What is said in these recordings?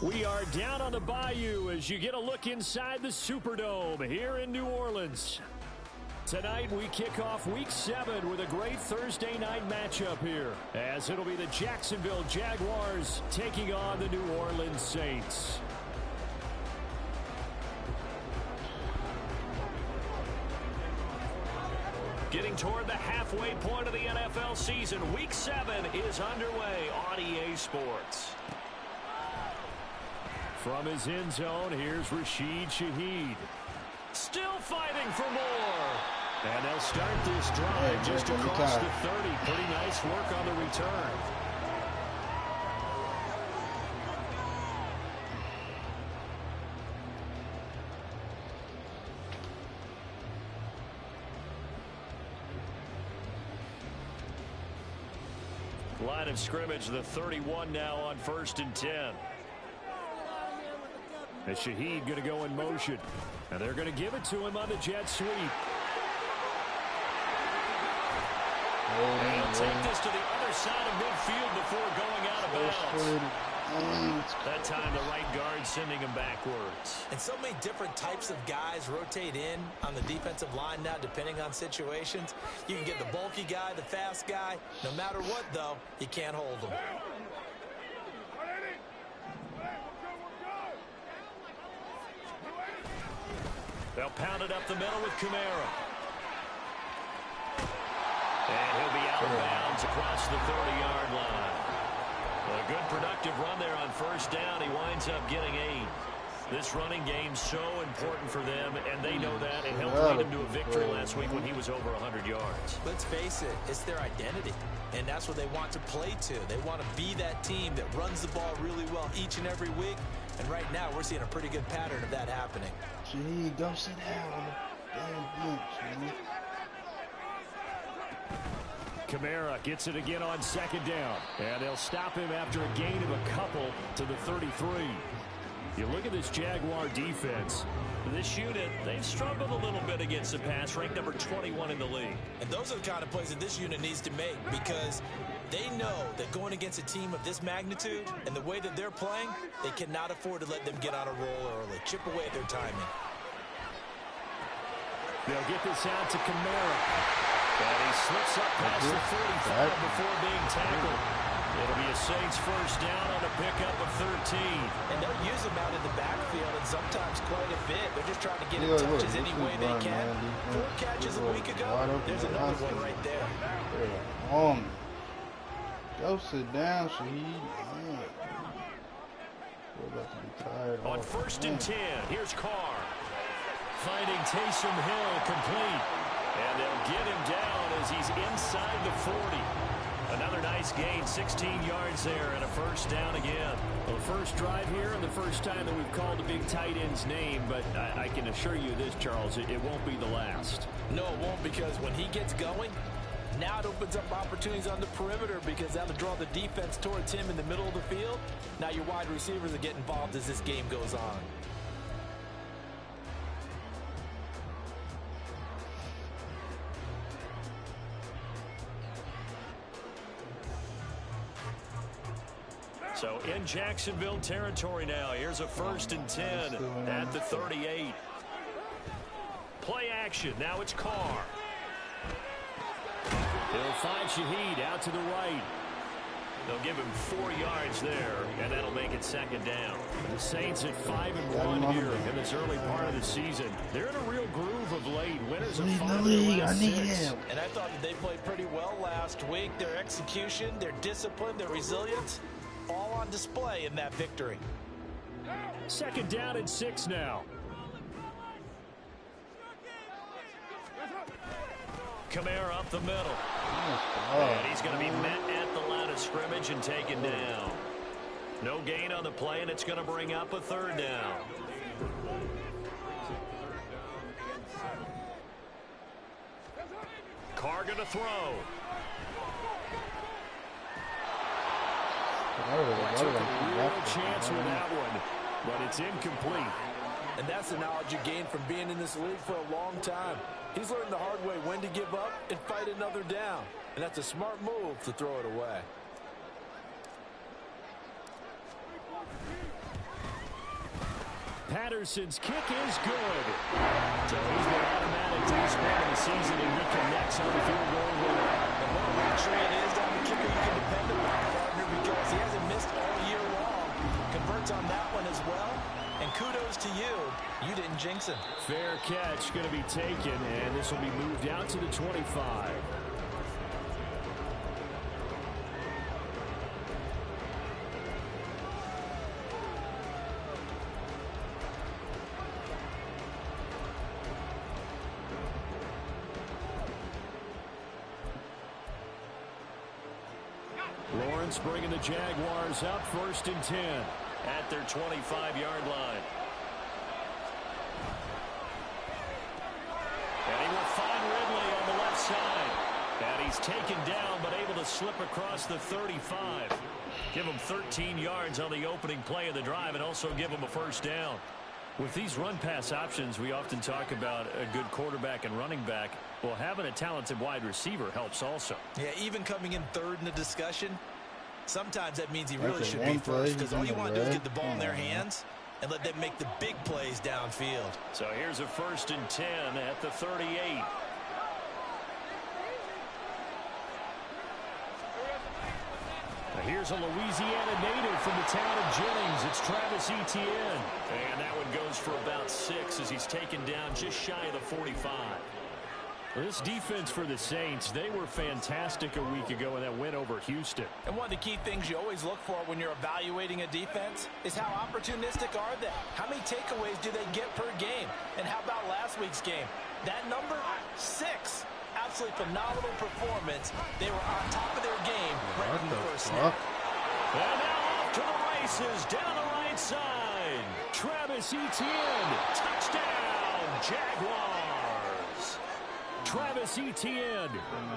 We are down on the bayou as you get a look inside the Superdome here in New Orleans. Tonight we kick off Week 7 with a great Thursday night matchup here, as it'll be the Jacksonville Jaguars taking on the New Orleans Saints. Getting toward the halfway point of the NFL season, Week 7 is underway on EA Sports. From his end zone, here's Rashid Shaheed. Still fighting for more. And they'll start this drive just across the 30. Pretty nice work on the return. Line of scrimmage, the 31 now on 1st and 10. As Shaheed going to go in motion. And they're going to give it to him on the jet sweep. And he'll take this to the other side of midfield before going out of bounds. That time the right guard sending him backwards. And so many different types of guys rotate in on the defensive line now depending on situations. You can get the bulky guy, the fast guy. No matter what, though, you can't hold them. They'll pound it up the middle with Kamara. And he'll be out of bounds across the 30-yard line. A good productive run there on 1st down. He winds up getting 8. This running game's so important for them, and they know that. It helped lead him to a victory last week when he was over 100 yards. Let's face it, it's their identity, and that's what they want to play to. They want to be that team that runs the ball really well each and every week, and right now we're seeing a pretty good pattern of that happening. Gee, go sit down on the damn bench, man. Kamara gets it again on 2nd down, and they'll stop him after a gain of a couple to the 33. You look at this Jaguar defense. This unit, they've struggled a little bit against the pass, ranked number 21 in the league. And those are the kind of plays that this unit needs to make because they know that going against a team of this magnitude and the way that they're playing, they cannot afford to let them get on a roll early. Chip away at their timing. They'll get this out to Kamara. And he slips up past the 45 before being tackled. It'll be a Saints 1st down on a pickup of 13. And they'll use him out in the backfield and sometimes quite a bit. They're just trying to get in touches any way they can. 4 catches a week ago. There's another one right there. Go sit down, Shaheed. We're about to be tired. On 1st and 10, here's Carr. Finding Taysom Hill complete. And they'll get him down as he's inside the 40. Another nice gain, 16 yards there, and a 1st down again. Well, the first drive here and the first time that we've called the big tight end's name, but I can assure you this, Charles, it won't be the last. No, it won't, because when he gets going, now it opens up opportunities on the perimeter because that'll draw the defense towards him in the middle of the field. Now your wide receivers are getting involved as this game goes on. So in Jacksonville territory now. Here's a 1st and 10 at the 38. Play action. Now it's Carr. He'll find Shaheed out to the right. They'll give him 4 yards there, and that'll make it 2nd down. The Saints at 5-1 here in this early part of the season. They're in a real groove of late. Winners of 5 of their last 6. And I thought that they played pretty well last week. Their execution, their discipline, their resilience, all on display in that victory. 2nd down and 6 now. Kamara up the middle. And he's going to be met at the line of scrimmage and taken down. No gain on the play, and it's going to bring up a 3rd down. Carr going to throw. Took a real chance with that one, but it's incomplete. And that's the knowledge you gain from being in this league for a long time. He's learned the hard way when to give up and fight another down. And that's a smart move to throw it away. Patterson's kick is good. So he's been automatic to this point of the season, and he connects on the field goal winner. The more luxury it is to have a kicker you can depend upon, partner, because he hasn't missed all year long. Converts on that one as well. And kudos to you. You didn't jinx him. Fair catch going to be taken, and this will be moved out to the 25. Lawrence bringing the Jaguars up 1st and 10 at their 25-yard line. And he will find Ridley on the left side. And he's taken down but able to slip across the 35. Give him 13 yards on the opening play of the drive and also give him a first down. With these run-pass options, we often talk about a good quarterback and running back. Well, having a talented wide receiver helps also. Yeah, even coming in third in the discussion, sometimes that means he really should be first, because all you want to do is get the ball in their hands and let them make the big plays downfield. So here's a 1st and 10 at the 38. Here's a Louisiana native from the town of Jennings. It's Travis Etienne. And that one goes for about 6 as he's taken down just shy of the 45. Well, this defense for the Saints, they were fantastic a week ago in that win over Houston. And one of the key things you always look for when you're evaluating a defense is how opportunistic are they? How many takeaways do they get per game? And how about last week's game? That number, 6. Absolutely phenomenal performance. They were on top of their game right from the first snap. And now off to the races down the right side. Travis Etienne, touchdown, Jaguars. Travis Etienne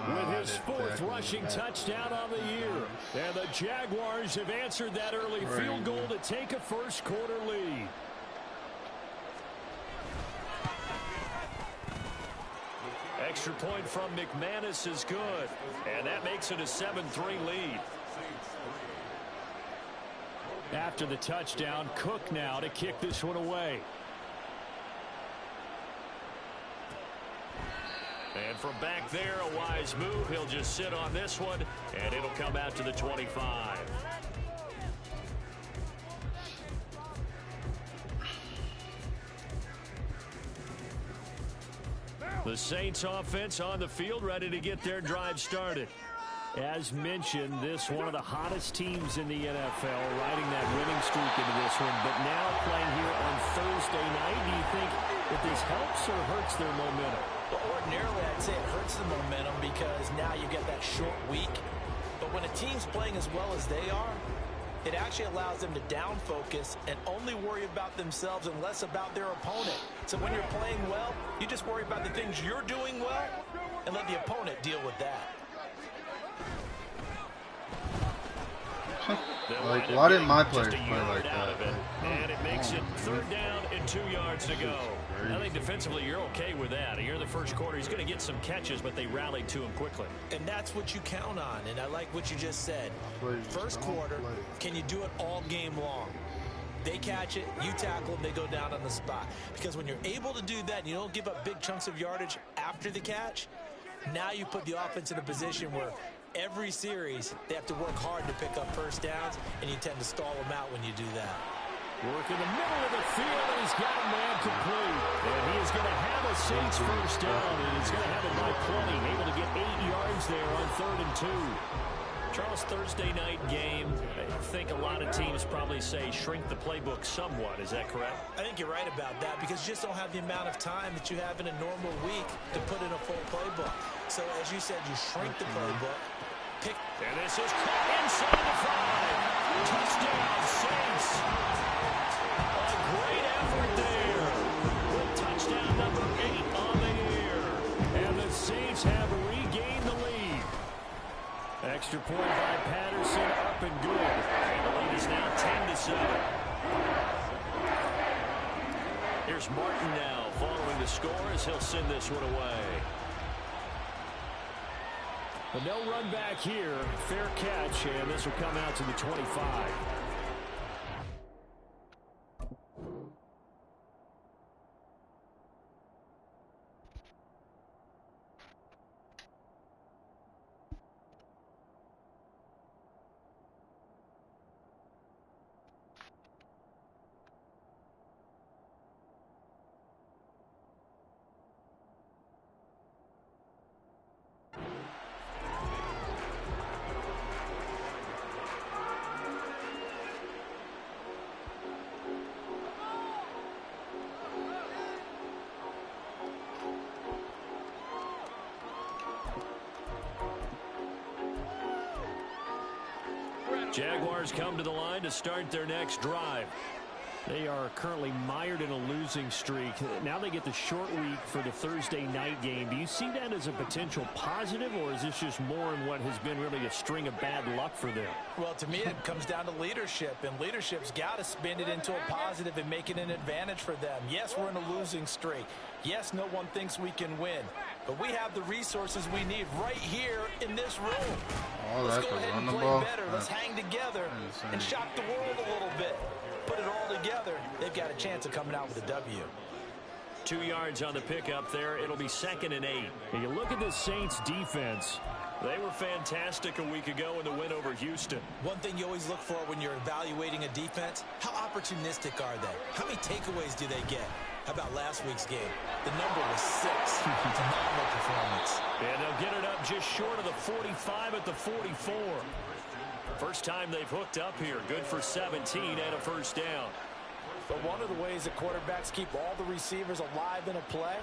with his 4th rushing touchdown on the year. And the Jaguars have answered that early field goal to take a first-quarter lead. Extra point from McManus is good, and that makes it a 7-3 lead. After the touchdown, Cook now to kick this one away. And from back there, a wise move. He'll just sit on this one, and it'll come out to the 25. The Saints offense on the field, ready to get their drive started. As mentioned, this one of the hottest teams in the NFL, riding that winning streak into this one, but now playing here on Thursday night. Do you think that this helps or hurts their momentum? Well, ordinarily, I'd say it hurts the momentum because now you get that short week. But when a team's playing as well as they are, it actually allows them to down focus and only worry about themselves and less about their opponent. So when you're playing well, you just worry about the things you're doing well and let the opponent deal with that. Like, why didn't my players play like that? And it makes it 3rd down and 2 yards to go. I think defensively you're okay with that. Here in the first quarter, he's going to get some catches, but they rallied to him quickly. And that's what you count on, and I like what you just said. First quarter, can you do it all game long? They catch it, you tackle them, they go down on the spot. Because when you're able to do that and you don't give up big chunks of yardage after the catch, now you put the offense in a position where every series they have to work hard to pick up first downs, and you tend to stall them out when you do that. Work in the middle of the field, and he's got a man complete. And he is going to have a Saints first down, and he's going to have it by plenty. Able to get 8 yards there on 3rd and 2. Charles, Thursday night game, I think a lot of teams probably say shrink the playbook somewhat. Is that correct? I think you're right about that because you just don't have the amount of time that you have in a normal week to put in a full playbook. So, as you said, you shrink the playbook. And this is caught inside the 5. Touchdown, Saints. A great effort there. With touchdown number 8 on the year. And the Saints have regained the lead. Extra point by Patterson, up and good. And the lead is now 10-7. Here's Martin now following the score as he'll send this one away. But no run back here. Fair catch, and this will come out to the 25. Jaguars come to the line to start their next drive. They are currently mired in a losing streak. Now they get the short week for the Thursday night game. Do you see that as a potential positive, or is this just more in what has been really a string of bad luck for them? Well, to me, it comes down to leadership, and leadership's got to spin it into a positive and make it an advantage for them. Yes, we're in a losing streak. Yes, no one thinks we can win, but we have the resources we need right here in this room. Let's go ahead and play better. Let's hang together and shock the world a little bit. Put it all together, they've got a chance of coming out with a W. 2 yards on the pickup there. It'll be 2nd and 8. And you look at this Saints defense. They were fantastic a week ago in the win over Houston. One thing you always look for when you're evaluating a defense, how opportunistic are they? How many takeaways do they get? How about last week's game? The number was 6. Phenomenal performance. And they'll get it up just short of the 45 at the 44. First time they've hooked up here. Good for 17 and a first down. But one of the ways that quarterbacks keep all the receivers alive in a play,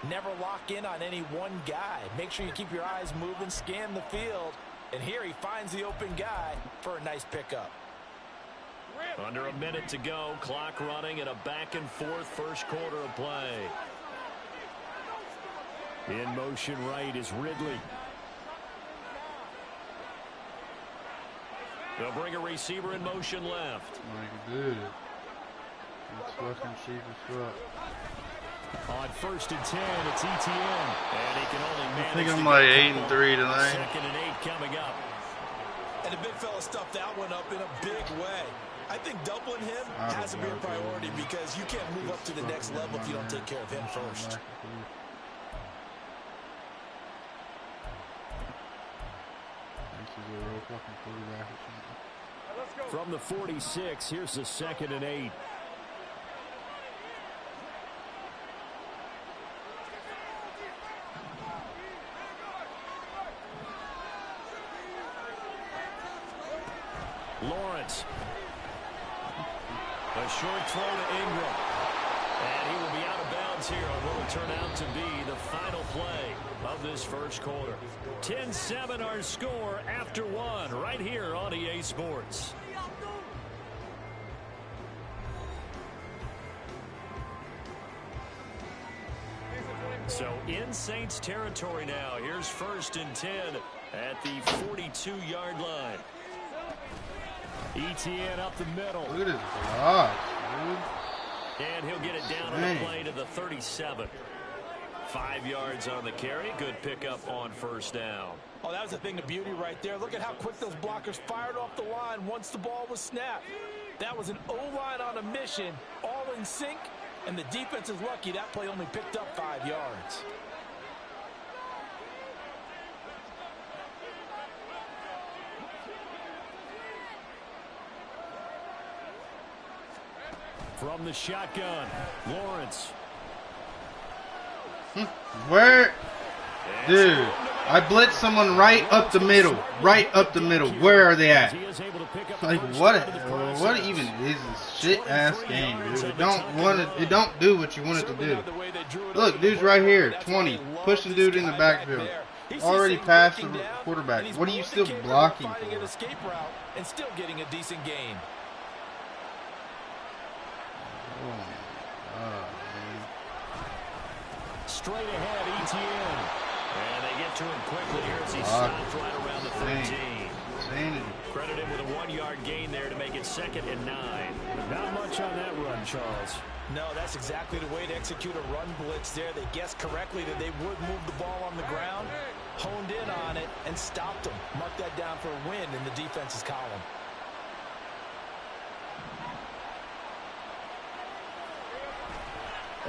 never lock in on any one guy. Make sure you keep your eyes moving, scan the field. And here he finds the open guy for a nice pickup. Under a minute to go. Clock running and a back and forth first quarter of play. In motion right is Ridley. They'll bring a receiver in motion left. Like a dude. It's fucking cheap as fuck. On 1st and 10, it's ETN. And he can only manage. I think I'm like 8-3 today. 2nd and 8 coming up. And the big fella stuffed that one up in a big way. I think doubling him has to be a priority because you can't move up to the next level if you don't take care of him first. From the 46, here's the 2nd and 8. Lawrence. A short throw to Ingram. And he will be out of bounds here on what will turn out to be the final play of this first quarter. 10-7 our score after 1 right here on EA Sports. So in Saints territory now. Here's 1st and 10 at the 42-yard line. ETN up the middle. Look at his block, dude. And he'll get it down on the play to the 37. 5 yards on the carry. Good pickup on first down. Oh, that was a thing of beauty right there. Look at how quick those blockers fired off the line once the ball was snapped. That was an O-line on a mission, all in sync, and the defense is lucky that play only picked up 5 yards. From the shotgun, Lawrence. Where? Dude, I blitzed someone right up the middle. Right up the middle. Where are they at? Like, what even is this shit-ass game, dude? It don't do what you want it to do. Look, dude's right here, 20. Pushing dude in the backfield. Already past the quarterback. What are you still blocking for? And still getting a decent gain. Oh my God, man. Straight ahead, ETN. And they get to him quickly here as he stops right around the 13. Credit him with a 1-yard gain there to make it 2nd and 9. Not much on that run, Charles. No, that's exactly the way to execute a run blitz there. They guessed correctly that they would move the ball on the ground, honed in on it, and stopped them. Mark that down for a win in the defense's column.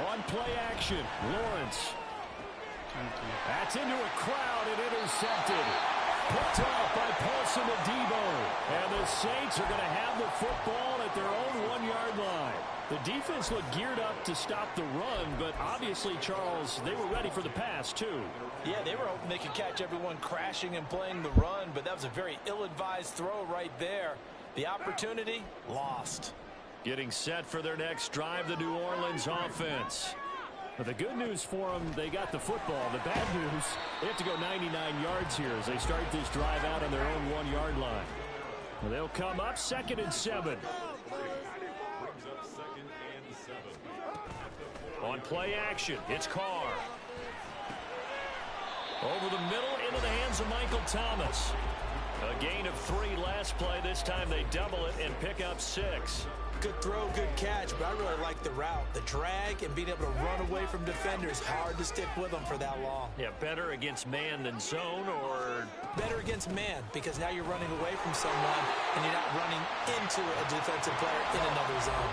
On play action, Lawrence. That's into a crowd and intercepted. Picked off by Paulson Adebo. And the Saints are going to have the football at their own 1-yard line. The defense looked geared up to stop the run, but obviously, Charles, they were ready for the pass, too. Yeah, they were hoping they could catch everyone crashing and playing the run, but that was a very ill-advised throw right there. The opportunity, lost. Getting set for their next drive, the New Orleans offense. But the good news for them, they got the football. The bad news, they have to go 99 yards here as they start this drive out on their own 1-yard line. Well, they'll come up 2nd and 7. On play action, it's Carr. Over the middle, into the hands of Michael Thomas. A gain of 3 last play. This time they double it and pick up 6. Good throw, good catch, but I really like the route. The drag and being able to run away from defenders. Hard to stick with them for that long. Yeah, better against man than zone, or? Better against man, because now you're running away from someone and you're not running into a defensive player in another zone.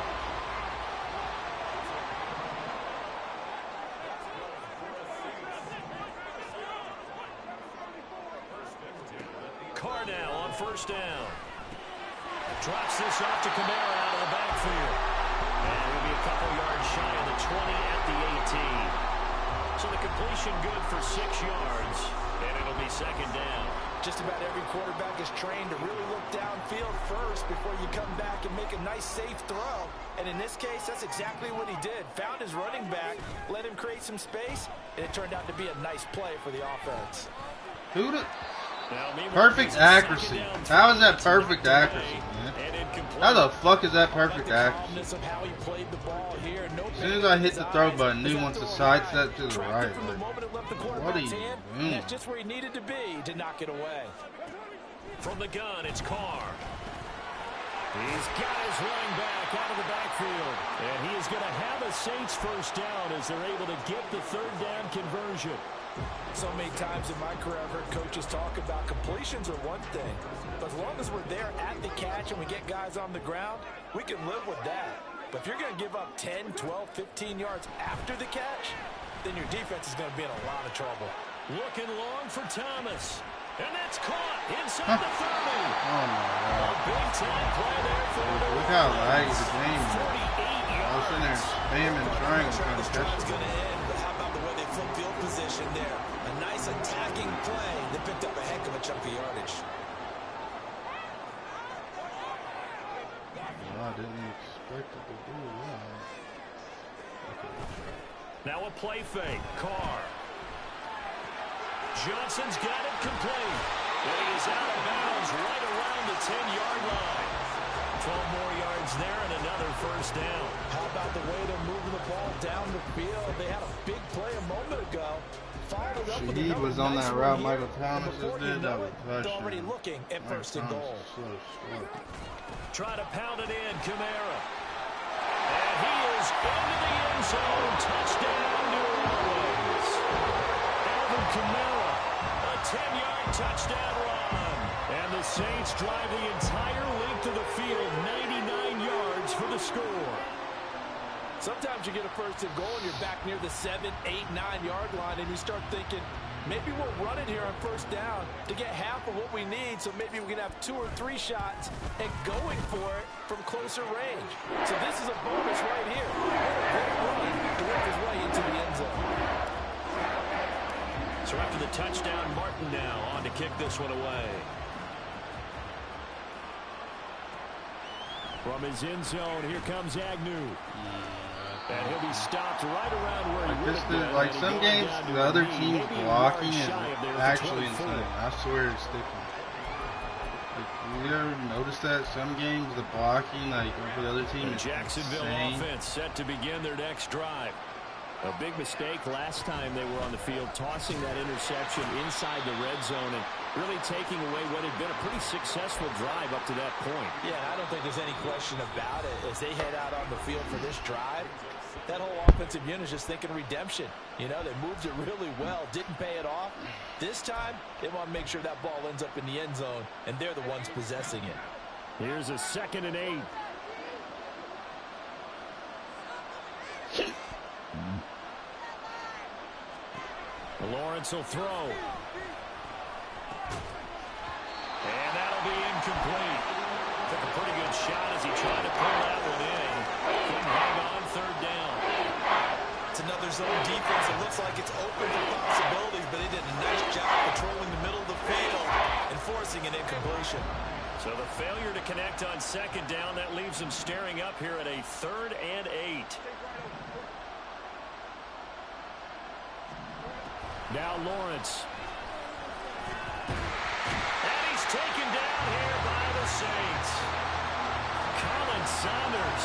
Carr now on 1st down. Drops this off to Kamara out of the backfield. And he'll be a couple yards shy of the 20 at the 18. So the completion good for 6 yards. And it'll be 2nd down. Just about every quarterback is trained to really look downfield first before you come back and make a nice, safe throw. And in this case, that's exactly what he did. Found his running back, let him create some space, and it turned out to be a nice play for the offense. Perfect accuracy. How is that perfect accuracy, man? How the fuck is that perfect accuracy? As soon as I hit the throw button, he wants to sidestep to the right. What are you doing? That's just where he needed to be to knock it away. From the gun, it's Carr. He's got his running back out of the backfield. And he is going to have a Saints 1st down as they're able to get the 3rd down conversion. So many times in my career I've heard coaches talk about completions are one thing. But as long as we're there at the catch and we get guys on the ground, we can live with that. But if you're going to give up 10, 12, 15 yards after the catch, then your defense is going to be in a lot of trouble. Looking long for Thomas. And that's caught inside the 30. Oh, my God. A big-time play there for the Look how laggy the game is. I was sitting there spamming triangle trying to catch it. Flip field position there. A nice attacking play that picked up a heck of a chunk of yardage. Well, I didn't expect it to do that. Now a play fake. Carr. Johnson's got it complete. And he is out of bounds right around the 10-yard line. 12 more yards there and another 1st down. How about the way they're moving the ball down the field? They had a big play a moment ago. Followed up with he was on nice that route. here. Michael Thomas just did that with touchdown. Already looking at 1st and goal. Try to pound it in, Kamara. And he is into the end zone. Touchdown, New Orleans. Alvin Kamara, a 10-yard touchdown run. And the Saints drive the entire length of the field, 99 yards for the score. Sometimes you get a 1st and goal and you're back near the 7, 8, 9-yard line and you start thinking, maybe we'll run it here on 1st down to get half of what we need, so maybe we can have 2 or 3 shots and going for it from closer range. So this is a bonus right here. What a great run to work his way into the end zone. So after the touchdown, Martin now on to kick this one away. From his end zone, here comes Agnew. And he'll be stopped right around where he would have been. Like some games, the other team's blocking is actually insane. I swear it's different. Like, you ever notice that? Some games, the blocking, like for the other team, is Jacksonville insane. offense set to begin their next drive. A big mistake last time they were on the field, tossing that interception inside the red zone and really taking away what had been a pretty successful drive up to that point. Yeah, I don't think there's any question about it. As they head out on the field for this drive, that whole offensive unit is just thinking redemption. You know, they moved it really well, didn't pay it off. This time, they want to make sure that ball ends up in the end zone, and they're the ones possessing it. Here's a 2nd and 8. Lawrence will throw. And that'll be incomplete. Took a pretty good shot as he tried to pull that one in. Couldn't hang on 3rd down. It's another zone defense. It looks like it's open for possibilities, but they did a nice job controlling the middle of the field and forcing an incompletion. So the failure to connect on 2nd down, that leaves them staring up here at a 3rd and 8. Now Lawrence. And he's taken down here by the Saints. Colin Saunders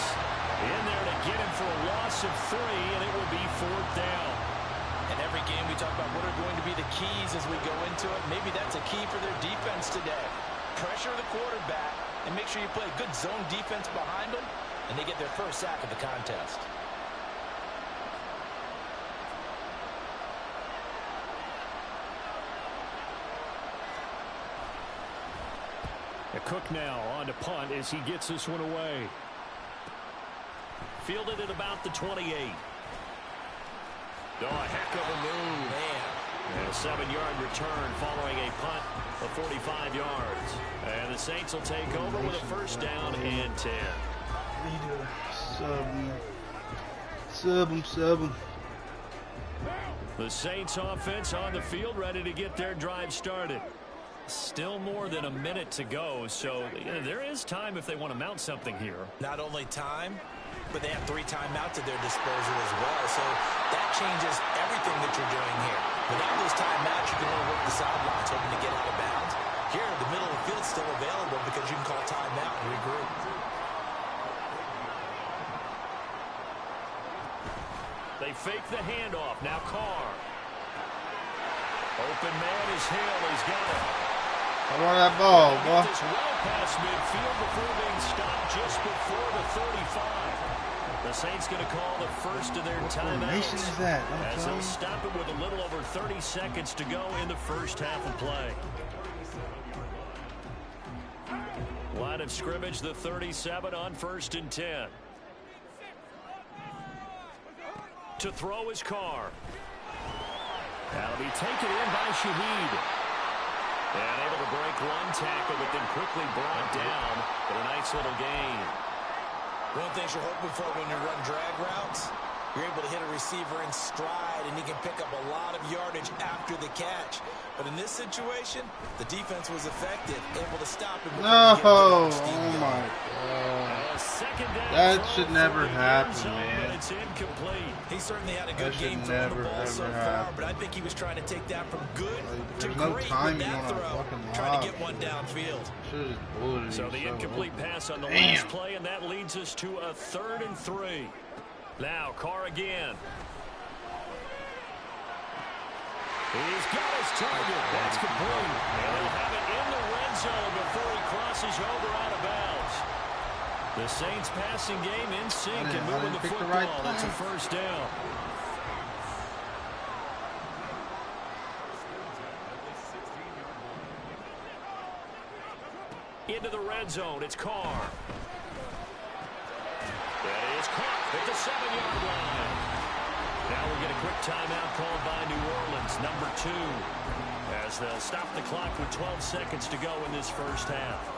in there to get him for a loss of 3, and it will be 4th down. And every game we talk about what are going to be the keys as we go into it. Maybe that's a key for their defense today. Pressure the quarterback and make sure you play good zone defense behind them, and they get their first sack of the contest. Cook now on to punt as he gets this one away. Fielded at about the 28. Oh, a heck of a move. Man. And a 7-yard return following a punt of 45 yards. And the Saints will take over with a 1st down and 10. Sub them. The Saints offense on the field, ready to get their drive started. Still more than a minute to go, so there is time if they want to mount something here. Not only time, but they have 3 timeouts at their disposal as well, so that changes everything that you're doing here. Without those timeouts, you can only work the sidelines hoping to get out of bounds. Here, the middle of the field's still available because you can call timeout and regroup. They fake the handoff. Now Carr. Open man is Hill. He's got it. I want that ball, boy. This well past midfield before being stopped just before the 35. The Saints going to call the first of their timeouts. Is that? As they'll stop it with a little over 30 seconds to go in the first half of play. Line of scrimmage, the 37 on 1st and 10. To throw his Carr. That'll be taken in by Shaheed. And able to break one tackle, but then quickly brought down. But a nice little gain. One of the things you're hoping for when you run drag routes, you're able to hit a receiver in stride, and he can pick up a lot of yardage after the catch. But in this situation, the defense was effective, able to stop him. No, oh my God. That should never happen, man. It's incomplete. He certainly had a good game throwing the ball so far, but I think he was trying to take that from good to great with that throw, trying to get one downfield. So the incomplete pass on the last play, and that leads us to a 3rd and 3. Now Carr again. He's got his target. That's complete. And he'll have it in the red zone before he crosses over out of bounds. The Saints passing game in sync and moving the football. It's a 1st down. Into the red zone. It's Carr. That is caught at the 7-yard line. Now we'll get a quick timeout called by New Orleans, number 2, as they'll stop the clock with 12 seconds to go in this first half.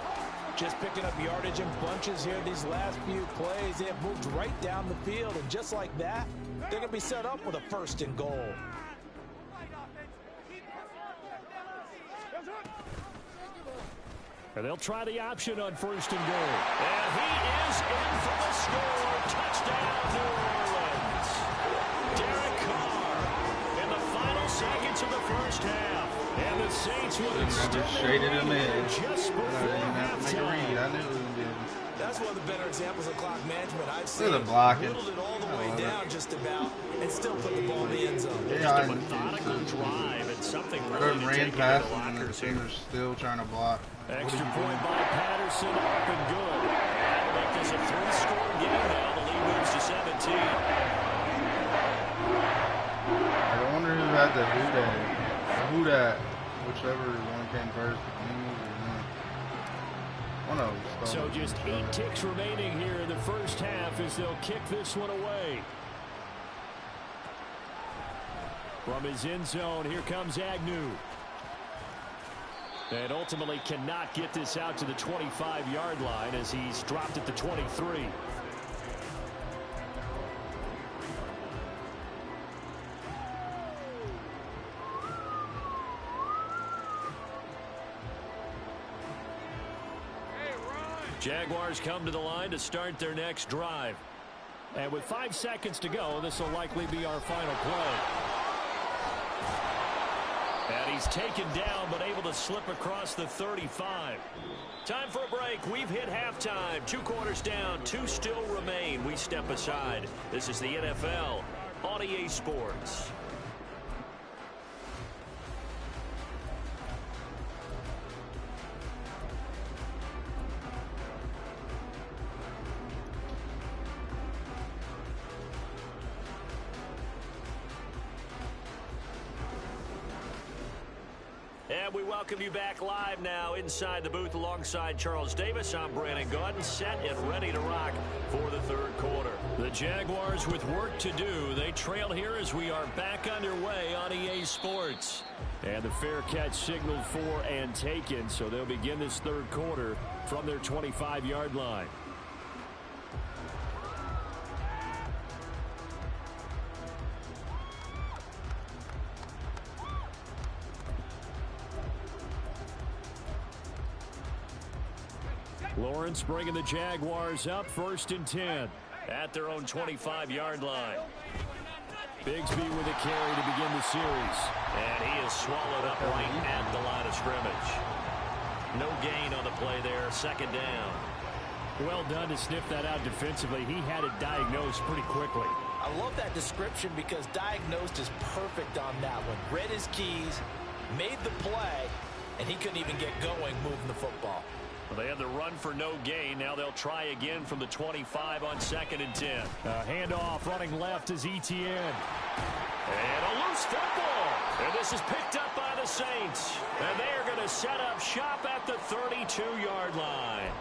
Just picking up yardage in bunches here these last few plays. They have moved right down the field, and just like that, they're going to be set up with a 1st and goal. And they'll try the option on 1st and goal. And he is in for the score. Touchdown, New Orleans. Derek Carr in the final seconds of the first half. And the Saints will extend traded him in. Just before halftime. I knew it was going to be. That's one of the better examples of clock management I've seen. Look at the blocking. Whittled it all the way down just about and still put the ball in the end zone. Yeah, Just a methodical drive and something really to take into the lockers here. Still trying to block. Extra point by Patterson, up and good. That'll make this a 3-score game now. The lead moves to 17. I wonder who had the who that, whichever one came first, the Bengals or not. One of them. So just 8 ticks remaining here in the first half as they'll kick this one away. From his end zone, here comes Agnew. And ultimately cannot get this out to the 25-yard line as he's dropped at the 23. Jaguars come to the line to start their next drive. And with 5 seconds to go, this will likely be our final play. And he's taken down, but able to slip across the 35. Time for a break. We've hit halftime. 2 quarters down. 2 still remain. We step aside. This is the NFL on EA Sports. And we welcome you back live now inside the booth alongside Charles Davis. I'm Brandon Gaudin, set and ready to rock for the 3rd quarter. The Jaguars with work to do. They trail here as we are back underway on EA Sports. And the fair catch signaled for and taken, so they'll begin this 3rd quarter from their 25-yard line. Lawrence bringing the Jaguars up 1st and 10 at their own 25-yard line. Bigsby with a carry to begin the series. And he is swallowed up right at the line of scrimmage. No gain on the play there. 2nd down. Well done to sniff that out defensively. He had it diagnosed pretty quickly. I love that description because diagnosed is perfect on that one. Read his keys, made the play, and he couldn't even get going moving the football. Well, they had the run for no gain. Now they'll try again from the 25 on 2nd and 10. Handoff running left is Etienne. And a loose football. And this is picked up by the Saints. And they are going to set up shop at the 32-yard line.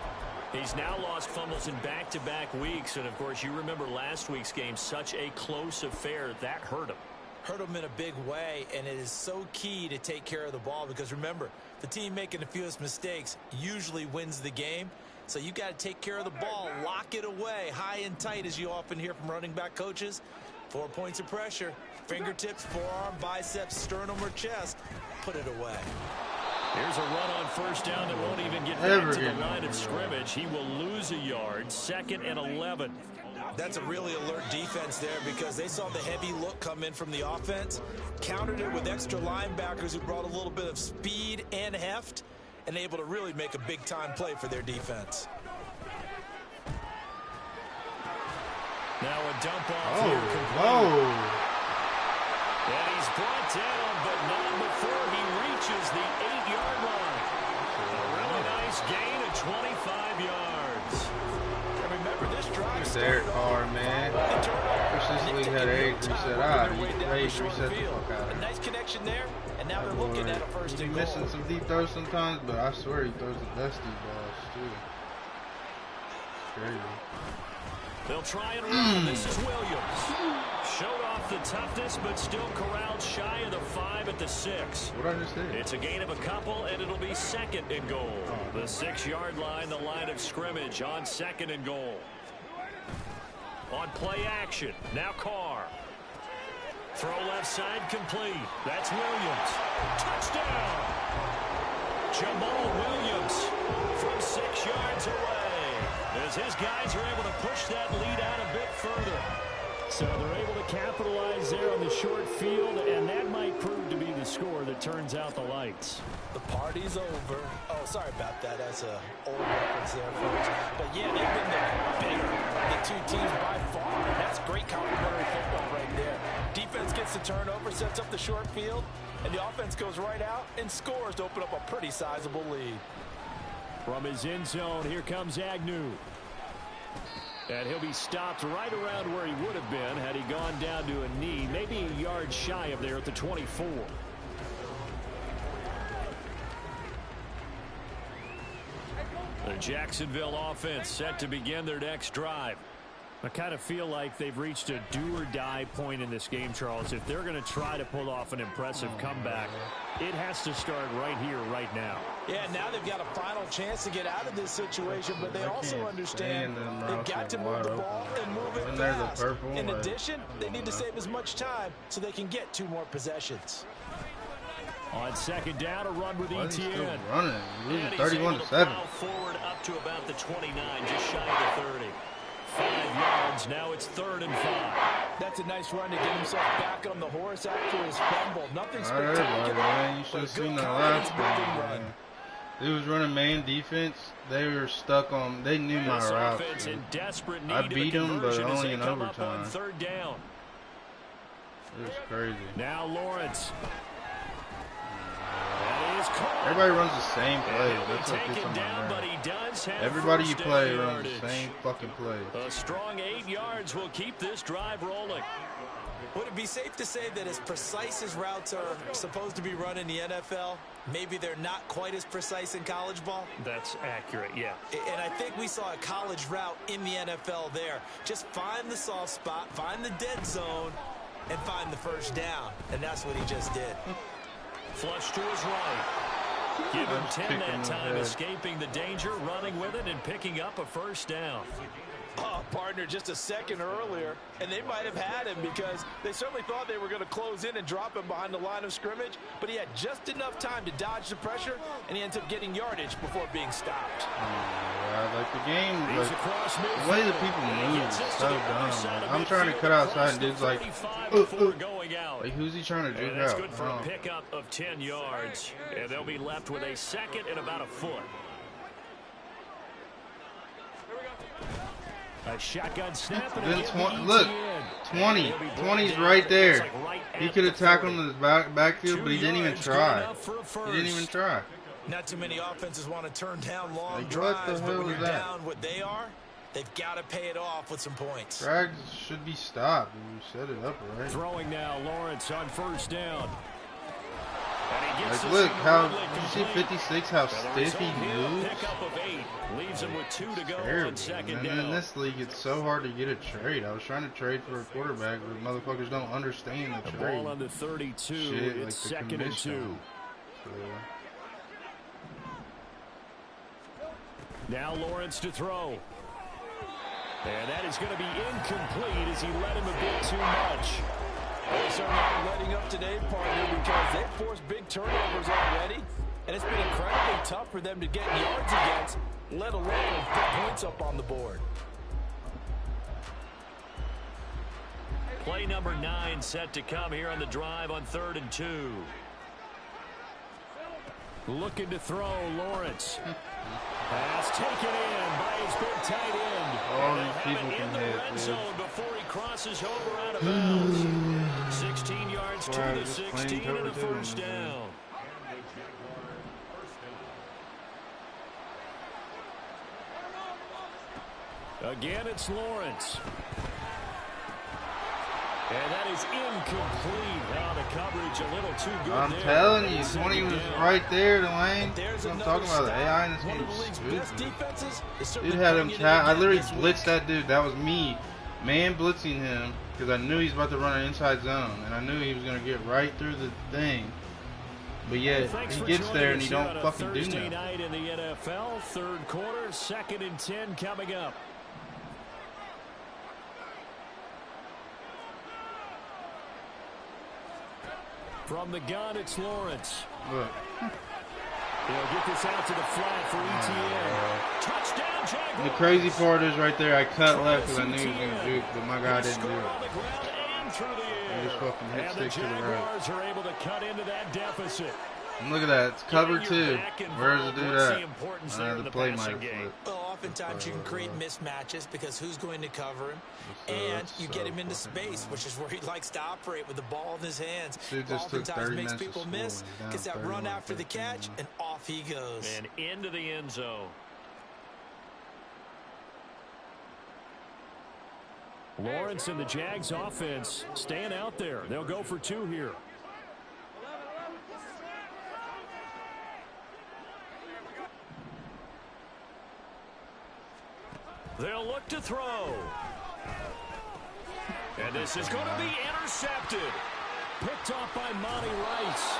He's now lost fumbles in back-to-back weeks. And, of course, you remember last week's game, such a close affair. That hurt him. Hurt him in a big way, and it is so key to take care of the ball because, remember, the team making the fewest mistakes usually wins the game. So you got to take care of the ball, lock it away, high and tight, as you often hear from running back coaches. 4 points of pressure, fingertips, forearm, biceps, sternum, or chest. Put it away. Here's a run on 1st down that won't even get back to the line of scrimmage. He will lose a yard. 2nd and 11. That's a really alert defense there because they saw the heavy look come in from the offense, countered it with extra linebackers who brought a little bit of speed and heft, and able to really make a big-time play for their defense. Now a dump off here complete. And he's brought down, but not before he reaches the 8-yard line. A really nice gain of 25 yards. Remember, this drive Derek Carr, man. Persistently had age reset. Age reset the fuck out of him. A nice connection there, and now they're looking at a 1st and goal. Missing some deep throws sometimes, but I swear he throws the best deep balls too. Crazy. They'll try and run. This is Williams. Showed off the toughness, but still corralled shy of the 5 at the 6. What I just said? It's a gain of a couple, and it'll be 2nd and goal. The 6-yard line, the line of scrimmage on 2nd and goal. On play action, now Carr. Throw left side complete. That's Williams. Touchdown! Jamal Williams from 6 yards away. As his guys are able to push that lead out a bit further. So they're able to capitalize there on the short field, and that might prove to be the score that turns out the lights. The party's over. Oh, sorry about that. That's an old reference there, folks. But, yeah, they've been the bigger of the 2 teams by far. That's great complementary football right there. Defense gets the turnover, sets up the short field, and the offense goes right out and scores to open up a pretty sizable lead. From his end zone, here comes Agnew. And he'll be stopped right around where he would have been had he gone down to a knee, maybe a yard shy of there at the 24. The Jacksonville offense set to begin their next drive. I kind of feel like they've reached a do-or-die point in this game, Charles. If they're going to try to pull off an impressive comeback, it has to start right here, right now. Yeah, now they've got a final chance to get out of this situation, but they also understand they've got to move the ball and move it fast. In addition, they need to save as much time so they can get 2 more possessions. On 2nd down, a run with Etienne. Running, losing 31-7. Forward up to about the 29, just shy of the 30. 5 of yards. Now it's 3rd and 5. That's a nice run to get himself back on the horse after his fumble. Nothing Alright, spectacular. man. You should have seen the last one, man. They was running man defense. They were stuck on. They knew my route. I beat them, but only in overtime. 3rd down. It was crazy. Now Lawrence. Everybody runs the same play. That's what gets on my nerves. Everybody you play runs the same fucking play. A strong 8 yards will keep this drive rolling. Would it be safe to say that as precise as routes are supposed to be run in the NFL, maybe they're not quite as precise in college ball? That's accurate, yeah. And I think we saw a college route in the NFL there. Just find the soft spot, find the dead zone, and find the first down. And that's what he just did. Flush to his right. Give him 10 that time, escaping the danger, running with it, and picking up a first down. Oh, partner, just a second earlier, and they might have had him because they certainly thought they were going to close in and drop him behind the line of scrimmage, but he had just enough time to dodge the pressure, and he ends up getting yardage before being stopped. Like the game, like, the way the people move is so dumb. Like, I'm trying to cut outside, and dude's like, like, who's he trying to juke out? That's good for a pickup of 10 yards, and they'll be left with a 2nd and about a foot. A shotgun snap. Then look, 20. 20's right there. He could have tackled him in his backfield, but he didn't even try. He didn't even try. Not too many offenses want to turn down long drives, but when you're down what they are, they've got to pay it off with some points. Drags should be stopped. You set it up right. Throwing now, Lawrence on 1st down. Like, look, how, did you see 56, how stiff he moves? Leaves him with 2 to go on 2nd down. And in this league, it's so hard to get a trade. I was trying to trade for a quarterback, but motherfuckers don't understand the trade. Ball on the 32. Shit, it's like 2nd and 2. Now Lawrence to throw. And that is going to be incomplete as he let him a bit too much. They certainly are letting up today, partner, because they've forced big turnovers already, and it's been incredibly tough for them to get yards against, let alone put points up on the board. Play number 9 set to come here on the drive on 3rd and 2. Looking to throw, Lawrence. Pass taken in by his big tight end. All these people can hit, zone before he crosses over out of bounds. 16 yards to the 16 and a first down. Again, it's Lawrence. And that is incomplete. Now the coverage a little too good. I'm telling you, 20 was right there, Dwayne. I'm talking about the AI in this game. Dude had him I literally blitzed that dude. That was me, man, blitzing him because I knew he's about to run an inside zone, and I knew he was going to get right through the thing. But yet he gets there and he don't fucking do nothing. Night in the NFL, 3rd quarter, 2nd and 10 coming up. From the gun, it's Lawrence. Look. He'll get this out to the flat for ETN. Touchdown, Jaguars. The crazy part is right there, I cut left because I knew he was going to juke, but my guy didn't do it. He just fucking hit stick to the right. Are able to cut into that deficit. And look at that, it's cover 2. Where's the dude at? I had to play my flip. Well, oftentimes you can create mismatches because who's going to cover him, and you get him into space, which is where he likes to operate with the ball in his hands. Oftentimes makes people miss, gets that run after the catch, and off he goes. And into the end zone. Lawrence and the Jags offense staying out there. They'll go for 2 here. They'll look to throw. And this is going to be intercepted. Picked off by Monty Rice.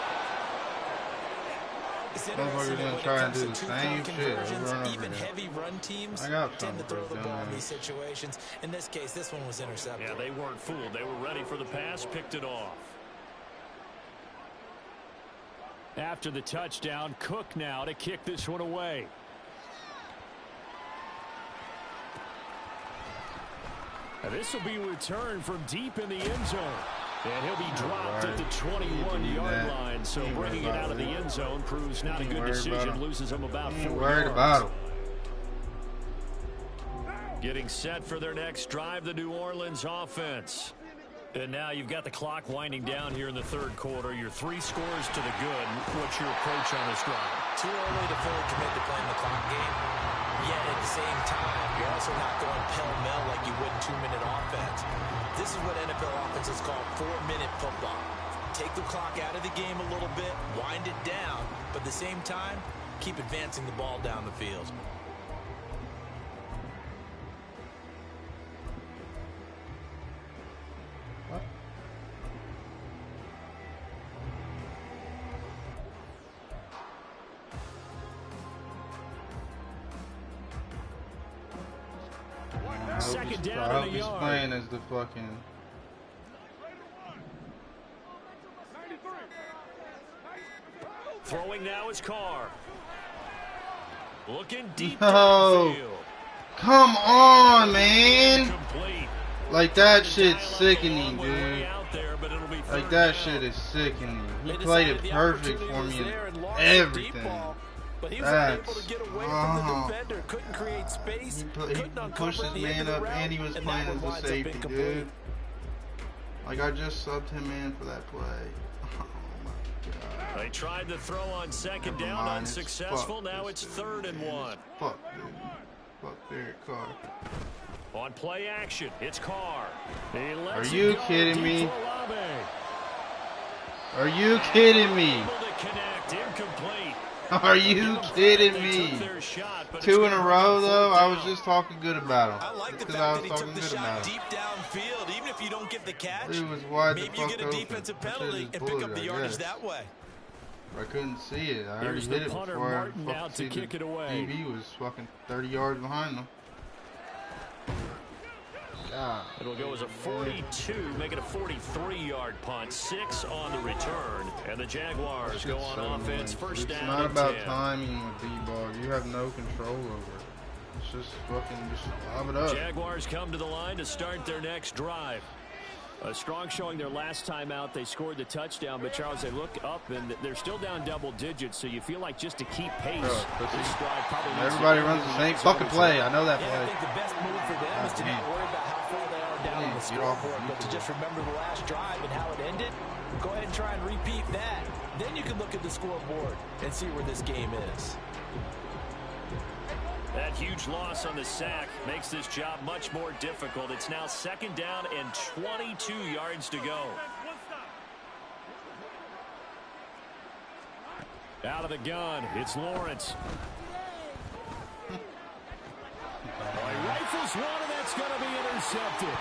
Motherfuckers gonna try and do the same shit over and over Even again. heavy run teams tend to throw the ball in these situations. In this case, this one was intercepted. Yeah, they weren't fooled. They were ready for the pass, picked it off. After the touchdown, Cook now to kick this one away. And this will be returned from deep in the end zone. And he'll be dropped at the 21-yard line. So bringing it out of the end zone proves not a good decision. Loses him about 4 yards. Getting set for their next drive, the New Orleans offense. And now you've got the clock winding down here in the third quarter. Your 3 scores to the good. What's your approach on this drive? Too early to fully commit to playing the clock game. Yet at the same time, you're also not going pell-mell like you would in 2-minute offense. This is what NFL offenses call 4-minute football. Take the clock out of the game a little bit, wind it down, but at the same time, keep advancing the ball down the field. Second down I hope and a he's yard. playing as the fucking. Throwing now is Carr. Looking deep No. downfield. Come on, man. Complete. Like that shit's sickening, Long way dude. out there, but it'll be Like third that down. shit is sickening. He They played decided it the perfect opportunity for was me there and and launched a deep everything. ball, but he was That's able to get away from the defender. Couldn't create space. He Couldn't pushed uncover his the end man of the up route, and he was and playing that as one a winds up safety, incomplete. dude. Like I just subbed him in for that play. Oh my god. They tried to throw on second Never down, mind, it's unsuccessful. fuck Now this it's dude, 3rd and man. 1. It's fuck, dude. Fuck Derek Carr. On play action, it's Carr. He Are lets you it go kidding deep me? for Olave. Are you kidding me? Able to connect, incomplete. Are you kidding They me? took their shot, but it's 2 in gonna a run row fourth though. I was down. just talking good about him. I like the Because fact I that was he talking took the good shot about him. deep downfield. Even if you don't get the catch, He was wide the maybe you fuck get a open. defensive That shit penalty is and pick up bullshit, the I yardage guess. that way. I couldn't see it. I already Here's hit the it punter, before Martin, I out fucking to see kick the it away. DB was fucking 30 yards behind them. God. It'll go as a 42, make it a 43-yard punt. 6 on the return, and the Jaguars go on offense. First down. It's not and about 10. timing with D-ball. You have no control over it. It's just fucking just lob it up. Jaguars come to the line to start their next drive. A strong showing their last time out. They scored the touchdown, but Charles, they look up and they're still down double digits, so you feel like just to keep pace. This drive probably needs Everybody to runs the same fucking play. I know that Yeah, I play. think the best move for them is to not worry about how far they are down on the Get off scoreboard, of but to YouTube. just remember the last drive and how it ended. Go ahead and try and repeat that. Then you can look at the scoreboard and see where this game is. That huge loss on the sack makes this job much more difficult. It's now 2nd down and 22 yards to go. Out of the gun, it's Lawrence. He rifles one, and that's going to be intercepted.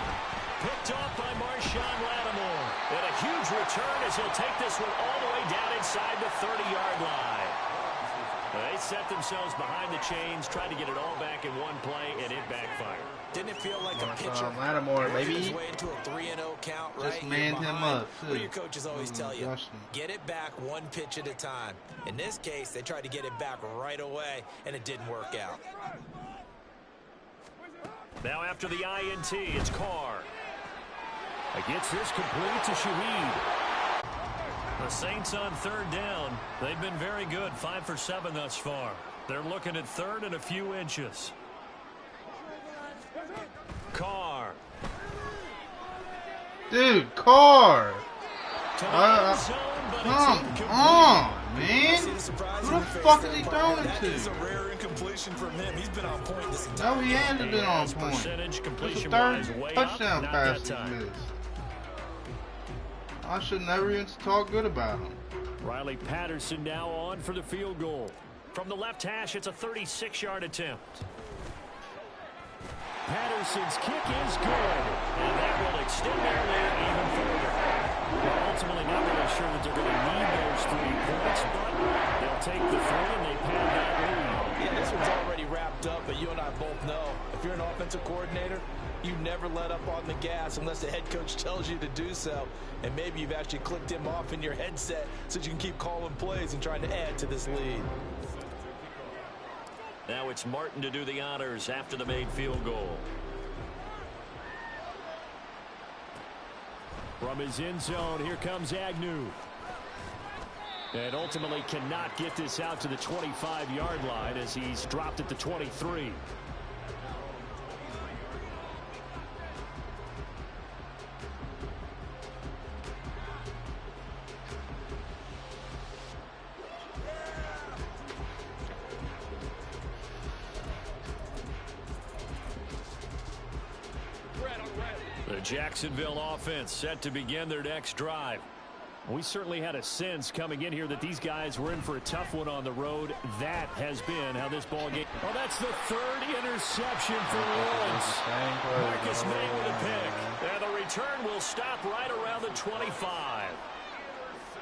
Picked off by Marshawn Lattimore. And a huge return as he'll take this one all the way down inside the 30-yard line. They set themselves behind the chains, tried to get it all back in one play, and it backfired. Didn't it feel like a pitcher Lattimore, working baby. his way into a 3-0 count, right? Just You're manned him behind. up, What do too. your coaches always tell you? Rushed him. Get it back one pitch at a time. In this case, they tried to get it back right away, and it didn't work out. Now after the INT, it's Carr. Gets this complete to Shaheed. The Saints on 3rd down. They've been very good, 5 for 7 thus far. They're looking at 3rd and a few inches. Carr. Dude, Carr. To the end zone, but it's Come incomplete. on, man. See the surprise Who in the face fuck there, is he partner? throwing That is a to? rare incompletion from him. He's been on point this entire No, he hasn't been on His point. percentage It's the completion-wise 3rd way touchdown up, not pass that he time. missed. I should never even talk good about him. Riley Patterson now on for the field goal. From the left hash, it's a 36-yard attempt. Patterson's kick is good. And that will extend their lead even further. They're ultimately not really sure that they're going to need those 3 points, but they'll take the 3 and they pad that lead. Yeah, this one's already wrapped up, but you and I both know if you're an offensive coordinator, you never let up on the gas unless the head coach tells you to do so. And maybe you've actually clicked him off in your headset so you can keep calling plays and trying to add to this lead. Now it's Martin to do the honors after the made field goal. From his end zone, here comes Agnew. And ultimately cannot get this out to the 25-yard line as he's dropped at the 23. The Jacksonville offense set to begin their next drive. We certainly had a sense coming in here that these guys were in for a tough one on the road. That has been how this ball game. Oh, that's the third interception for Lawrence. Marcus May with a pick. And the return will stop right around the 25.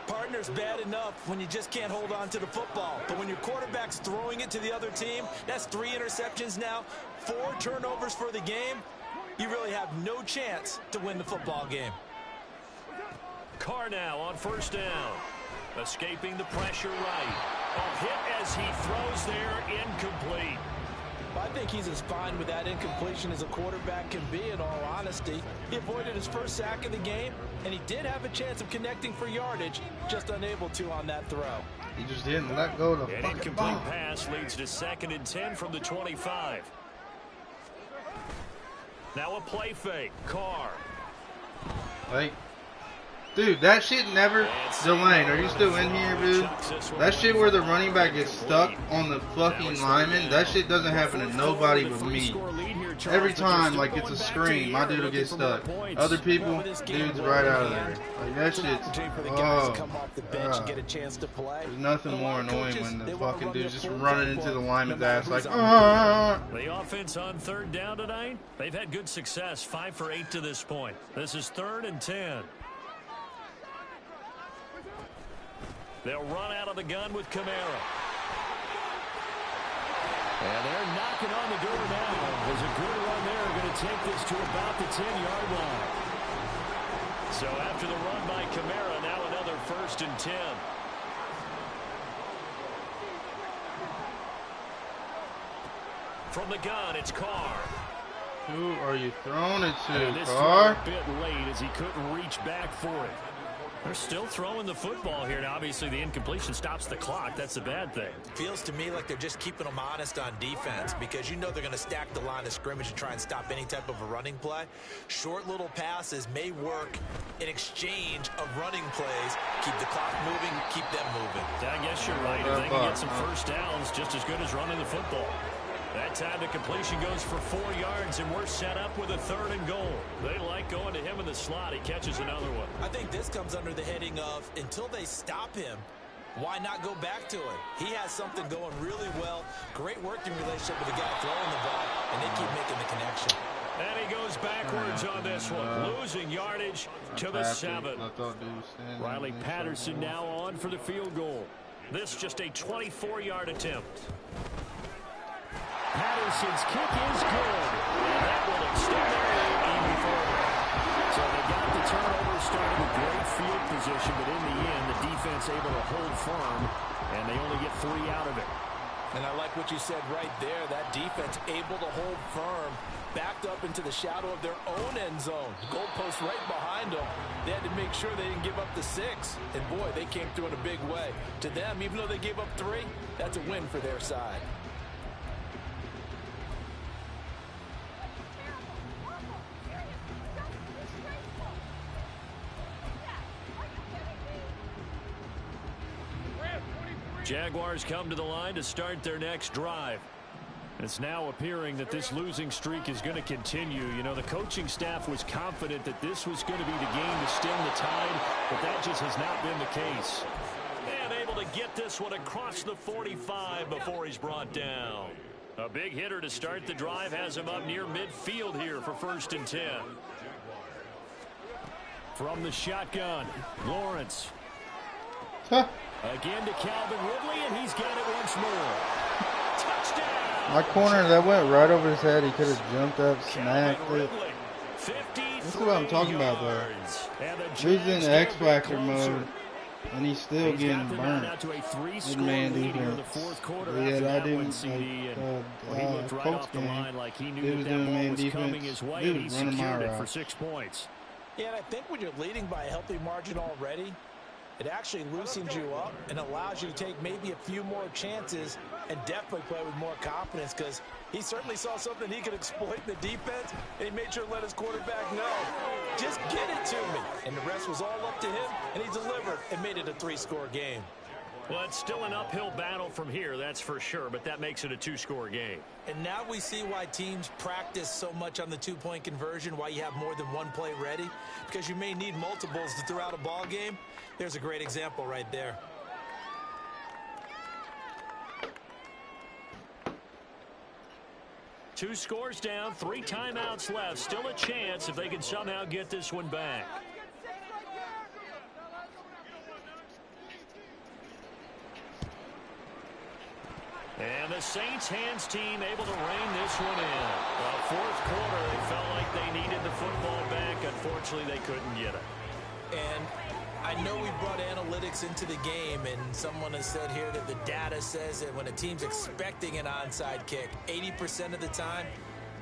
Partner's bad enough when you just can't hold on to the football. But when your quarterback's throwing it to the other team, that's 3 interceptions now, 4 turnovers for the game. You really have no chance to win the football game. Carr now on first down. Escaping the pressure right. A hit as he throws there, incomplete. I think he's as fine with that incompletion as a quarterback can be, in all honesty. He avoided his first sack of the game, and he did have a chance of connecting for yardage, just unable to on that throw. He just didn't let go of the An fucking incomplete ball. pass leads to 2nd and 10 from the 25. Now a play fake. Carr. Like, dude, that shit never. Delane, are you still in here, dude? That shit where the running back gets stuck on the fucking lineman, that shit doesn't happen to nobody but me. Every time, like, it's a screen, my dude will get stuck. Other people, dude's right out of there. Like, that shit's, oh, there's nothing more annoying when the fucking dude's just running into the lineman's ass like, The offense on 3rd down tonight, they've had good success, 5 for 8 to this point. This is 3rd and 10. They'll run out of the gun with Kamara. And they're knocking on the door now. There's a good run there. Going to take this to about the 10-yard line. So after the run by Kamara, now another 1st and 10. From the gun, it's Carr. who are you throwing it And to, this Carr? throw a bit late as he couldn't reach back for it. They're still throwing the football here. Now, obviously, the incompletion stops the clock. That's a bad thing. Feels to me like they're just keeping them honest on defense because you know they're going to stack the line of scrimmage and try and stop any type of a running play. Short little passes may work in exchange of running plays. Keep the clock moving, keep them moving. I guess you're right. If they can get some first downs, just as good as running the football. That time the completion goes for 4 yards, and we're set up with a 3rd and goal. They like going to him in the slot. He catches another one. I think this comes under the heading of until they stop him, why not go back to it? He has something going really well. Great working relationship with the guy throwing the ball, and they keep making the connection. And he goes backwards on this one, losing yardage to the 7. Riley Patterson now on for the field goal. This just a 24-yard attempt. Patterson's kick is good, and that will extend their lead even further. So they got the turnover, started with great field position, but in the end, the defense able to hold firm, and they only get 3 out of it. And I like what you said right there. That defense able to hold firm, backed up into the shadow of their own end zone. Goalpost right behind them. They had to make sure they didn't give up the 6. And boy, they came through in a big way. To them, even though they gave up 3, that's a win for their side. Jaguars come to the line to start their next drive. It's now appearing that this losing streak is going to continue. You know, the coaching staff was confident that this was going to be the game to stem the tide, but that just has not been the case. And able to get this one across the 45 before he's brought down. A big hitter to start the drive has him up near midfield here for 1st and 10. From the shotgun, Lawrence. Huh. Again to Calvin Ridley, and he's got it once more. Touchdown! My corner, that went right over his head. He could have jumped up, smacked it. That's what I'm talking about, though. He's in X Factor mode, and he's still getting burnt. Good man defense. Yeah, I didn't Colts game. He was doing man defense. He was running my route. For 6 points. Yeah, and I think when you're leading by a healthy margin already, it actually loosens you up and allows you to take maybe a few more chances and definitely play with more confidence, because he certainly saw something he could exploit in the defense, and he made sure to let his quarterback know, just get it to me. And the rest was all up to him, and he delivered and made it a 3-score game. Well, it's still an uphill battle from here, that's for sure, but that makes it a 2-score game. And now we see why teams practice so much on the 2-point conversion, why you have more than one play ready, because you may need multiples to throw out a ball game. There's a great example right there. Two scores down, 3 timeouts left. Still a chance if they can somehow get this one back. And the Saints hands team able to rein this one in. Well, fourth quarter, they felt like they needed the football back. Unfortunately, they couldn't get it. And I know we brought analytics into the game, and someone has said here that the data says that when a team's expecting an onside kick, 80% of the time,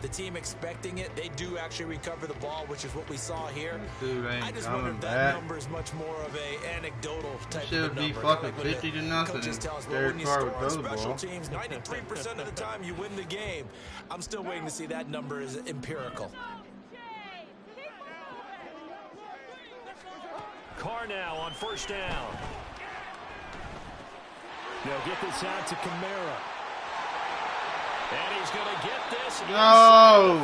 the team expecting it, they do actually recover the ball, which is what we saw here. Dude, I just wonder if that number is much more of a anecdotal type of number. Should be fucking 50-0. Derek Carr would throw the ball. Teams, 93% of the time you win the game. I'm still waiting to see that number is empirical. Carr now on first down. They'll get this out to Kamara. And he's going to get this. No!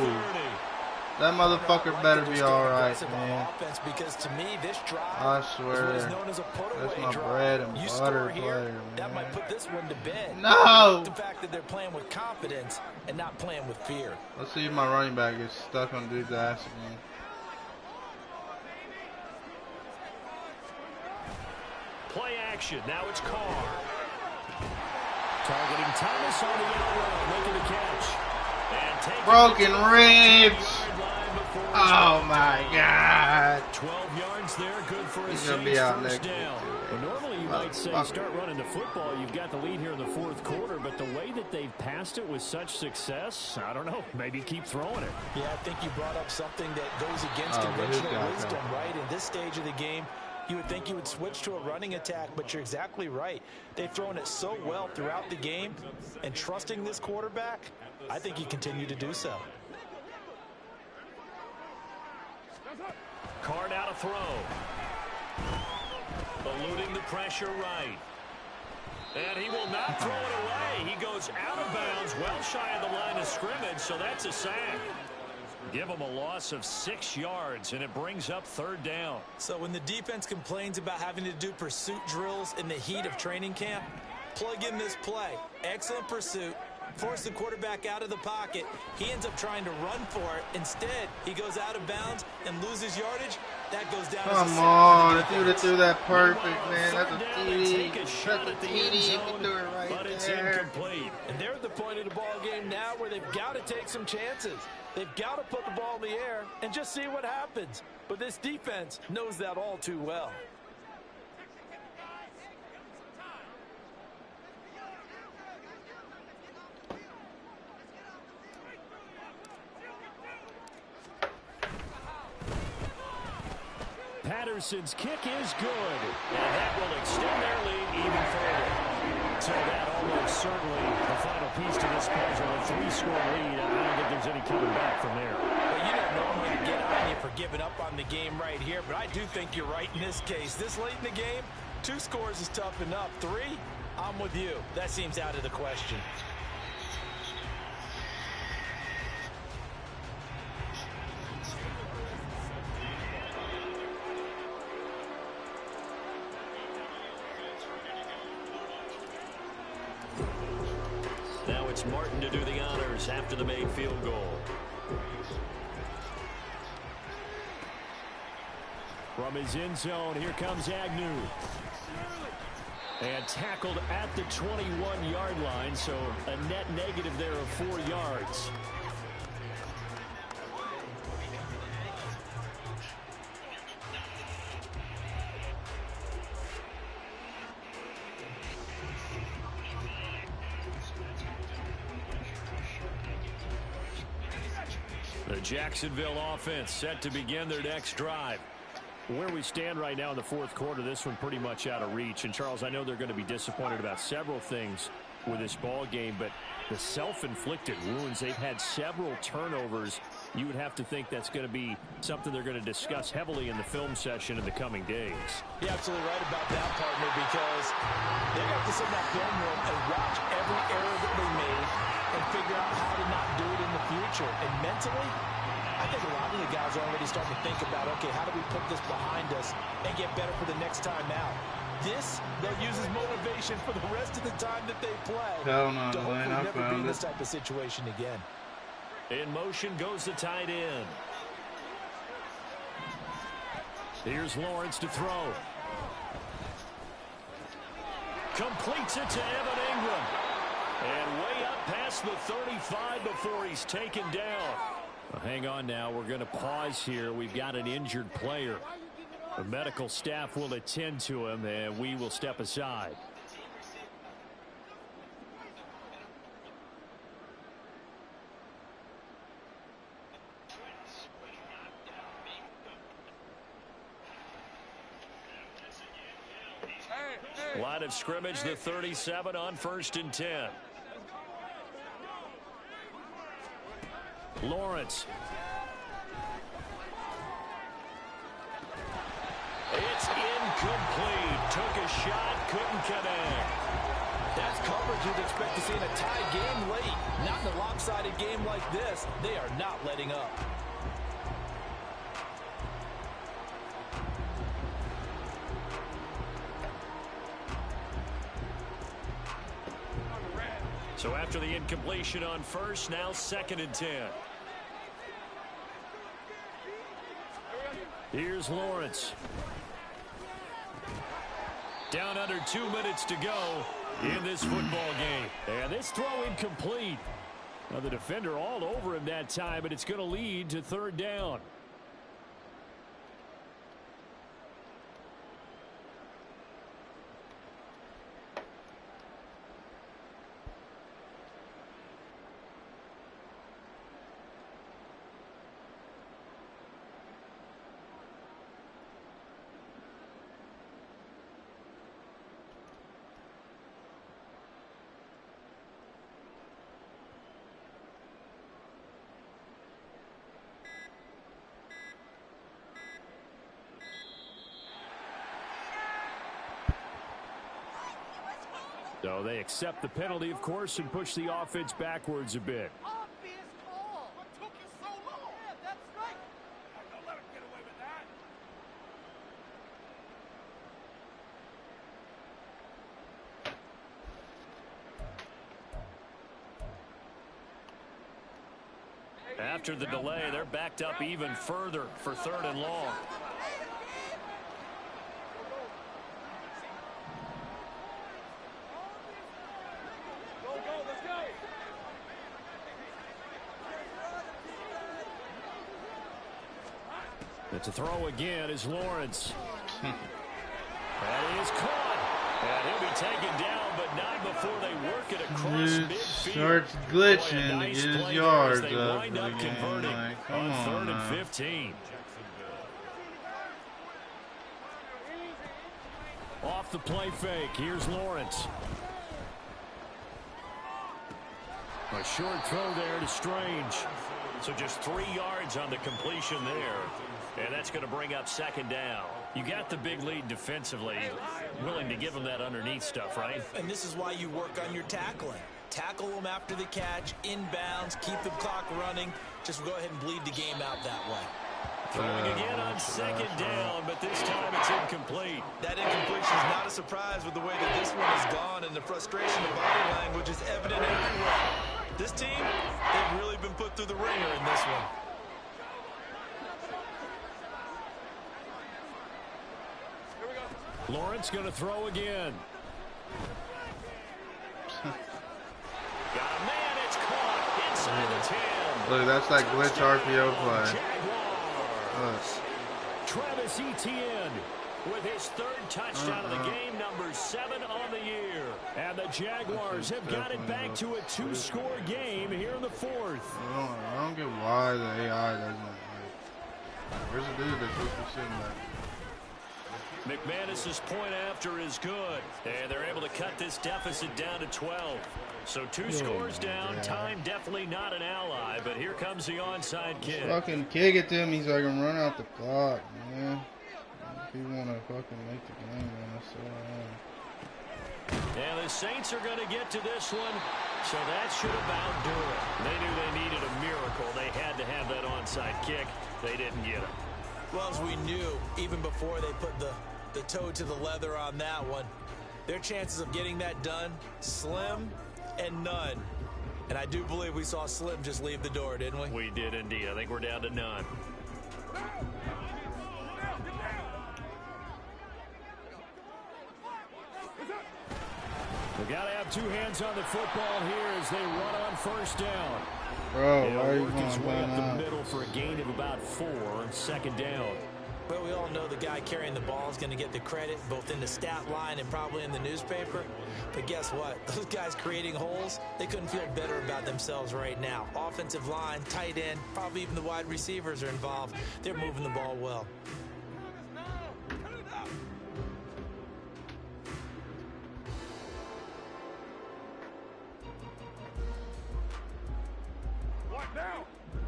That motherfucker better be alright, man. Because to me, this drive I swear. is known as a That's my bread and butter player, man. That might put this one to bed. No! The fact that they're playing with confidence and not playing with fear. Let's see if my running back gets stuck on dude's ass again. Play action. Now it's Carr. Targeting Thomas on the outrun, making the catch. And taking broken ribs. Oh my God. 12 yards there, good for a He's gonna be out first next down. Well, normally you might say start running the football. You've got the lead here in the fourth quarter, but the way that they've passed it with such success, I don't know, maybe keep throwing it. Yeah, I think you brought up something that goes against conventional wisdom, right? In this stage of the game, you would think you would switch to a running attack, but you're exactly right. They've thrown it so well throughout the game, and trusting this quarterback, I think you continue to do so. Carr now to throw. Eluding the pressure right. And he will not throw it away. He goes out of bounds, well shy of the line of scrimmage, so that's a sack. Give him a loss of 6 yards, and it brings up third down. So when the defense complains about having to do pursuit drills in the heat of training camp, plug in this play. Excellent pursuit. Force the quarterback out of the pocket. He ends up trying to run for it. Instead, he goes out of bounds and loses yardage. That goes down. Come on, if you would have threw that perfect, man. That's a TD. That's a TD if you threw it right but it's there. incomplete. And they're at the point of the ball game now where they've got to take some chances. They've got to put the ball in the air and just see what happens. But this defense knows that all too well. Patterson's kick is good. And that will extend their lead even further. So that almost certainly the final piece to this puzzle, a 3-score lead. I don't think there's any coming back from there. Well, you don't normally get on you for giving up on the game right here, but I do think you're right in this case. This late in the game, 2 scores is tough enough. 3, I'm with you. That seems out of the question. Now it's Martin to do the honors after the made field goal. From his end zone, here comes Agnew. And tackled at the 21-yard line, so a net negative there of 4 yards. The Jacksonville offense set to begin their next drive. Where we stand right now in the fourth quarter, this one pretty much out of reach. And, Charles, I know they're going to be disappointed about several things with this ball game, but the self-inflicted wounds, they've had several turnovers. You would have to think that's going to be something they're going to discuss heavily in the film session in the coming days. You're absolutely right about that, partner, because they have to sit in that film room and watch every error that they made and figure out how to not do it in the future. And mentally, I think a lot of the guys are already starting to think about, okay, how do we put this behind us and get better for the next time out? This, they'll use as motivation for the rest of the time that they play. Hell no, to hopefully I never be found in this it. type of situation again. In motion goes the tight end. Here's Lawrence to throw. Completes it to Evan Ingram. And way up past the 35 before he's taken down. Well, hang on now. We're going to pause here. We've got an injured player. The medical staff will attend to him, and we will step aside. Line of scrimmage, the 37 on 1st and 10. Lawrence. It's incomplete. Took a shot, couldn't connect. That's coverage you'd expect to see in a tie game late. Not in a lopsided game like this. They are not letting up. So after the incompletion on 1st, now 2nd and 10. Here's Lawrence. Down under 2 minutes to go in this football game. And this throw incomplete. Now the defender all over him that time, but it's going to lead to 3rd down. So they accept the penalty, of course, and push the offense backwards a bit. Obvious call. What took you so long? Yeah, that's right. Don't let him get away with that. After the delay, they're backed up even further for 3rd and long. To throw again is Lawrence. That is caught. And he'll be taken down, but not before they work it across midfield. Starts glitching to Nice get his play yards there as they up wind up again. converting Like, on come 3rd on and now. 15. Off the play fake. Here's Lawrence. A short throw there to Strange. So just 3 yards on the completion there. And that's going to bring up 2nd down. You got the big lead defensively. Willing to give them that underneath stuff, right? And this is why you work on your tackling. Tackle them after the catch, inbounds, keep the clock running. Just go ahead and bleed the game out that way. Throwing again on 2nd down, but this time it's incomplete. That incompletion is not a surprise with the way that this one has gone, and the frustration of body language is evident everywhere. This team, they've really been put through the ringer in this one. Lawrence going to throw again. Got a man, it's caught inside the 10. Look, that's that glitch RPO play. Jaguars. Look. Travis Etienne. with his third touchdown of the game, number 7 on the year. And the Jaguars have got it back to a 2-score game here in the 4th. I don't get why the AI doesn't, like, where's the dude that's supposed to be sitting back? McManus's point after is good, and they're able to cut this deficit down to 12. So 2 scores down, time definitely not an ally, but here comes the onside kick. Fucking kick it to him, he's like, I'm running out the clock, man. If you want to fucking make the game, man, that's so And the Saints are going to get to this one, so that should about do it. They knew they needed a miracle. They had to have that onside kick. They didn't get it. Well, as we knew, even before they put the toe to the leather on that one, their chances of getting that done, slim and none. And I do believe we saw Slim just leave the door, didn't we? We did indeed. I think we're down to none. We've got to have 2 hands on the football here as they run on first down. Bro, why are you work his way going up the out? middle for a gain of about 4 on second down. But we all know the guy carrying the ball is going to get the credit, both in the stat line and probably in the newspaper. But guess what? Those guys creating holes, they couldn't feel better about themselves right now. Offensive line, tight end, probably even the wide receivers are involved. They're moving the ball well.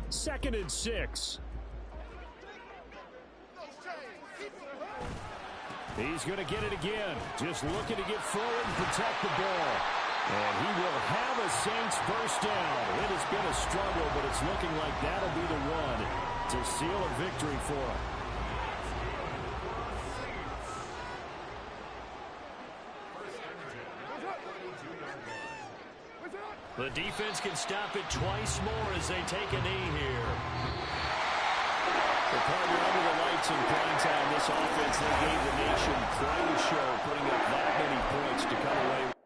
Second and 6. He's going to get it again. Just looking to get forward and protect the ball. And he will have a Saints first down. It has been a struggle, but it's looking like that'll be the one to seal a victory for him. The defense can stop it twice more as they take a knee here. The partner under the lights in prime time. This offense, they gave the nation quite a show, putting up that many points to come away.